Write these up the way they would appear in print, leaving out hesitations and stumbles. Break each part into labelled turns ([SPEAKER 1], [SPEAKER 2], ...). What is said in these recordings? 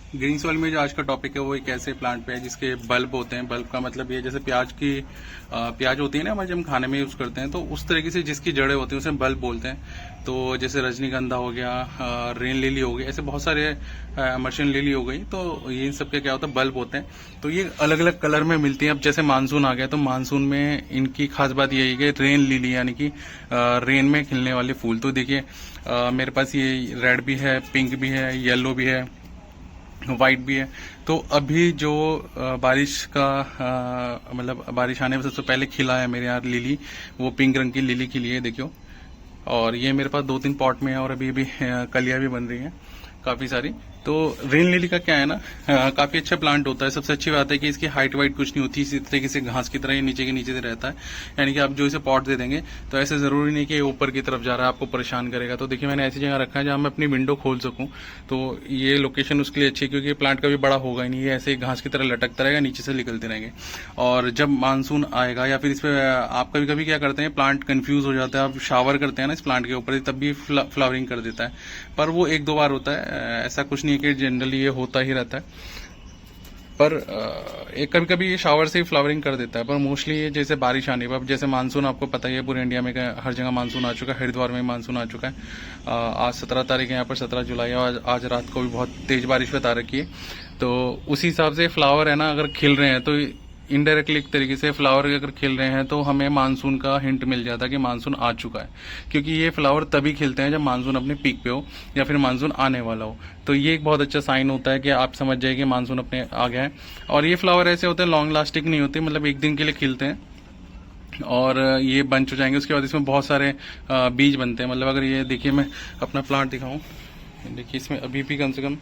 [SPEAKER 1] Green soil में जो आज का टॉपिक है वो एक ऐसे प्लांट पे है जिसके बल्ब होते हैं। बल्ब का मतलब ये जैसे प्याज होती है ना, हमारे जब हम खाने में यूज करते हैं तो उस तरीके से जिसकी जड़ें होती हैं उसे बल्ब बोलते हैं। तो जैसे रजनीगंधा हो गया, रेन लिली हो गई, ऐसे बहुत सारे मर्शन लिली हो गई, तो ये इन सब के क्या होता है, बल्ब होते हैं। तो ये अलग अलग कलर में मिलती हैं। अब जैसे मानसून आ गया तो मानसून में इनकी खास बात यही है कि रेन लिली यानी कि रेन में खिलने वाले फूल। तो देखिए मेरे पास ये रेड भी है, पिंक भी है, येलो भी है, वाइट भी है। तो अभी जो बारिश का मतलब बारिश आने में सबसे पहले खिला है मेरे यहाँ लिली, वो पिंक रंग की लिली खिली है, देखियो। और ये मेरे पास 2-3 पॉट में है और अभी कलियां भी बन रही हैं काफी सारी। तो रेन लिली का क्या है ना, काफी अच्छा प्लांट होता है। सबसे अच्छी बात है कि इसकी हाइट वाइट कुछ नहीं होती, इसी तरीके से घास की तरह ही नीचे के नीचे से रहता है। यानी कि आप जो इसे पॉट दे देंगे तो ऐसे जरूरी नहीं कि ये ऊपर की तरफ जा रहा है, आपको परेशान करेगा। तो देखिए मैंने ऐसी जगह रखा है जहां मैं अपनी विंडो खोल सकूं, तो ये लोकेशन उसके लिए अच्छी है, क्योंकि प्लांट कभी बड़ा होगा ही नहीं, ये ऐसे घास की तरह लटकता रहेगा, नीचे से निकलते रहेंगे। और जब मानसून आएगा या फिर इस पे आप कभी कभी क्या करते हैं, प्लांट कंफ्यूज हो जाता है, आप शावर करते हैं ना इस प्लांट के ऊपर, तब भी फ्लावरिंग कर देता है। पर वो 1-2 बार होता है, ऐसा कुछ नहीं है कि जनरली ये होता ही रहता है। पर एक कभी कभी ये शावर से ही फ्लावरिंग कर देता है, पर मोस्टली ये जैसे बारिश आने पर, जैसे मानसून आपको पता ही है पूरे इंडिया में हर जगह मानसून आ चुका है। हरिद्वार में मानसून आ चुका है। आज 17 तारीख है, यहाँ पर 17 जुलाई है। आज रात को भी बहुत तेज बारिश बता रखी है। तो उसी हिसाब से फ्लावर है ना, अगर खिल रहे हैं तो इनडायरेक्टली एक तरीके से फ्लावर अगर खिल रहे हैं तो हमें मानसून का हिंट मिल जाता है कि मानसून आ चुका है। क्योंकि ये फ्लावर तभी खिलते हैं जब मानसून अपने पीक पे हो या फिर मानसून आने वाला हो। तो ये एक बहुत अच्छा साइन होता है कि आप समझ जाइए कि मानसून अपने आ गया है। और ये फ्लावर ऐसे होते हैं, लॉन्ग लास्टिंग नहीं होते, मतलब एक दिन के लिए खिलते हैं और ये बंच हो जाएंगे। उसके बाद इसमें बहुत सारे बीज बनते हैं। मतलब अगर ये देखिए, मैं अपना प्लांट दिखाऊं, देखिए इसमें अभी भी कम से कम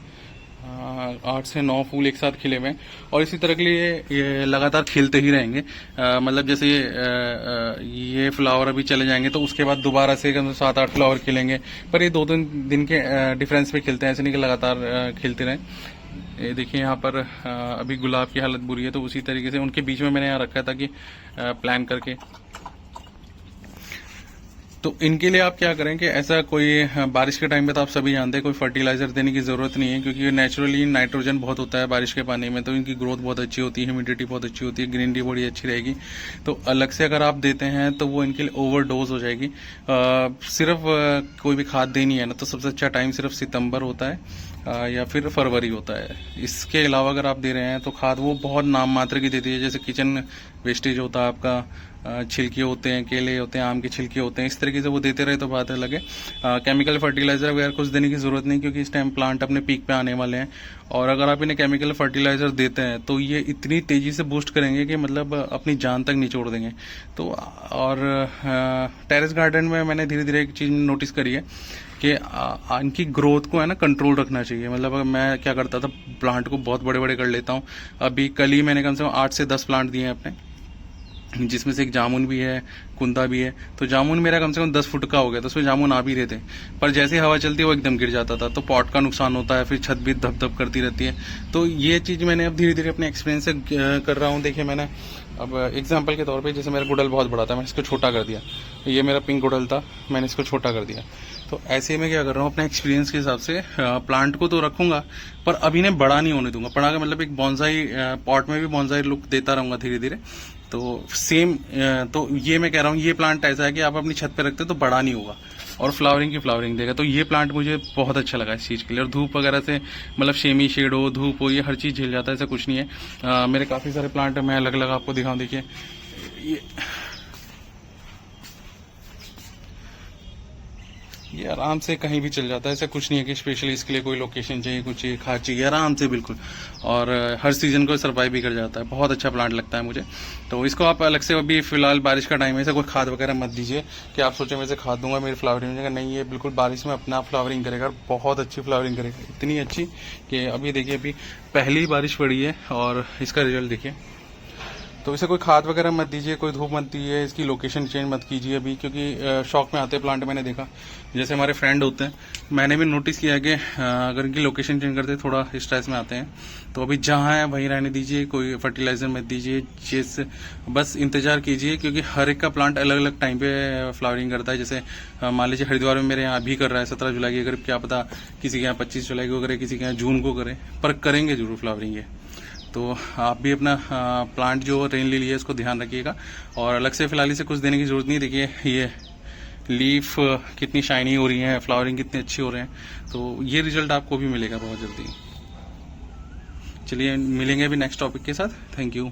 [SPEAKER 1] 8 से 9 फूल एक साथ खिले हुए हैं और इसी तरह के लिए ये लगातार खिलते ही रहेंगे। मतलब जैसे ये फ्लावर अभी चले जाएंगे तो उसके बाद दोबारा से कम से 7-8 फ्लावर खिलेंगे। पर ये 2-3 दिन के डिफरेंस पे खिलते हैं, ऐसे नहीं कि लगातार खिलते रहें। ये देखिए यहाँ पर अभी गुलाब की हालत बुरी है, तो उसी तरीके से उनके बीच में मैंने यहाँ रखा था कि प्लान करके। तो इनके लिए आप क्या करें कि ऐसा कोई बारिश के टाइम पे तो आप सभी जानते हैं कोई फर्टिलाइजर देने की जरूरत नहीं है, क्योंकि नेचुरली नाइट्रोजन बहुत होता है बारिश के पानी में। तो इनकी ग्रोथ बहुत अच्छी होती है, ह्यूमिडिटी बहुत अच्छी होती है, ग्रीनरी बड़ी अच्छी रहेगी। तो अलग से अगर आप देते हैं तो वो इनके लिए ओवरडोज हो जाएगी। सिर्फ कोई भी खाद देनी है ना, तो सबसे अच्छा टाइम सिर्फ सितंबर होता है या फिर फरवरी होता है। इसके अलावा अगर आप दे रहे हैं तो खाद वो बहुत नाम मात्र की देती है। जैसे किचन वेस्टेज होता है आपका, छिलके होते हैं, केले होते हैं, आम के छिलके होते हैं, इस तरीके से वो देते रहे तो बात अलग है। केमिकल फर्टिलाइजर वगैरह कुछ देने की जरूरत नहीं, क्योंकि इस टाइम प्लांट अपने पीक पे आने वाले हैं। और अगर आप इन्हें केमिकल फर्टिलाइजर देते हैं तो ये इतनी तेजी से बूस्ट करेंगे कि मतलब अपनी जान तक निचोड़ देंगे। तो और टेरेस गार्डन में मैंने धीरे धीरे एक चीज नोटिस करी है कि इनकी ग्रोथ को है ना कंट्रोल रखना चाहिए। मतलब मैं क्या करता था, प्लांट को बहुत बड़े बड़े कर लेता हूँ। अभी कल ही मैंने कम से कम 8 से 10 प्लांट दिए हैं अपने, जिसमें से एक जामुन भी है, कुंदा भी है। तो जामुन मेरा कम से कम 10 फुट का हो गया, तो उसमें जामुन आ भी रहे थे, पर जैसे हवा चलती है वो एकदम गिर जाता था। तो पॉट का नुकसान होता है, फिर छत भी धप धप करती रहती है। तो ये चीज मैंने अब धीरे धीरे अपने एक्सपीरियंस से कर रहा हूँ। देखिए मैंने अब एग्जाम्पल के तौर पे, जैसे मेरा गुड़हल बहुत बड़ा था, मैंने इसको छोटा कर दिया। ये मेरा पिंक गुड़हल था, मैंने इसको छोटा कर दिया। तो ऐसे में क्या कर रहा हूँ, अपने एक्सपीरियंस के हिसाब से प्लांट को तो रखूंगा पर अभी इन्हें बड़ा नहीं होने दूंगा। बड़ा का मतलब एक बॉन्साई पॉट में भी बॉन्साई लुक देता रहूंगा धीरे धीरे। तो सेम तो ये मैं कह रहा हूँ, ये प्लांट ऐसा है कि आप अपनी छत पे रखते तो बड़ा नहीं होगा और फ्लावरिंग की फ्लावरिंग देगा। तो ये प्लांट मुझे बहुत अच्छा लगा इस चीज के लिए। और धूप वगैरह से मतलब शेमी शेड हो, धूप हो, ये हर चीज झेल जाता है, ऐसा कुछ नहीं है। मेरे काफी सारे प्लांट मैं अलग अलग आपको दिखाऊं। देखिए ये आराम से कहीं भी चल जाता है, ऐसा कुछ नहीं है कि स्पेशली इसके लिए कोई लोकेशन चाहिए, कुछ चाहिए, खाद चाहिए, आराम से बिल्कुल। और हर सीजन को सर्वाइव भी कर जाता है। बहुत अच्छा प्लांट लगता है मुझे। तो इसको आप अलग से, अभी फिलहाल बारिश का टाइम है, ऐसा कोई खाद वगैरह मत दीजिए कि आप सोचे मैं से खाद दूंगा मेरी फ्लावरिंग हो जाएगा। नहीं, ये बिल्कुल बारिश में अपना फ्लावरिंग करेगा और बहुत अच्छी फ्लावरिंग करेगा, इतनी अच्छी कि अभी देखिए अभी पहली बारिश पड़ी है और इसका रिजल्ट देखिए। तो इसे कोई खाद वगैरह मत दीजिए, कोई धूप मत दीजिए, इसकी लोकेशन चेंज मत कीजिए अभी, क्योंकि शौक में आते प्लांट मैंने देखा, जैसे हमारे फ्रेंड होते हैं, मैंने भी नोटिस किया कि अगर इनकी लोकेशन चेंज करते थोड़ा स्ट्रेस में आते हैं। तो अभी जहाँ है वहीं रहने दीजिए, कोई फर्टिलाइजर मत दीजिए, जिस बस इंतजार कीजिए, क्योंकि हर एक का प्लांट अलग अलग टाइम पे फ्लावरिंग करता है। जैसे मान लीजिए हरिद्वार में मेरे यहाँ अभी कर रहा है 17 जुलाई की, अगर क्या पता किसी के यहाँ 25 जुलाई को करे, किसी के यहाँ जून को करे, पर करेंगे जरूर फ्लावरिंग ये। तो आप भी अपना प्लांट जो रेन लिली है इसको ध्यान रखिएगा, और अलग से फिलहाल इसे कुछ देने की जरूरत नहीं। देखिए ये लीफ कितनी शाइनी हो रही है, फ्लावरिंग कितने अच्छे हो रहे हैं, तो ये रिजल्ट आपको भी मिलेगा बहुत जल्दी। चलिए मिलेंगे अभी नेक्स्ट टॉपिक के साथ। Thank you.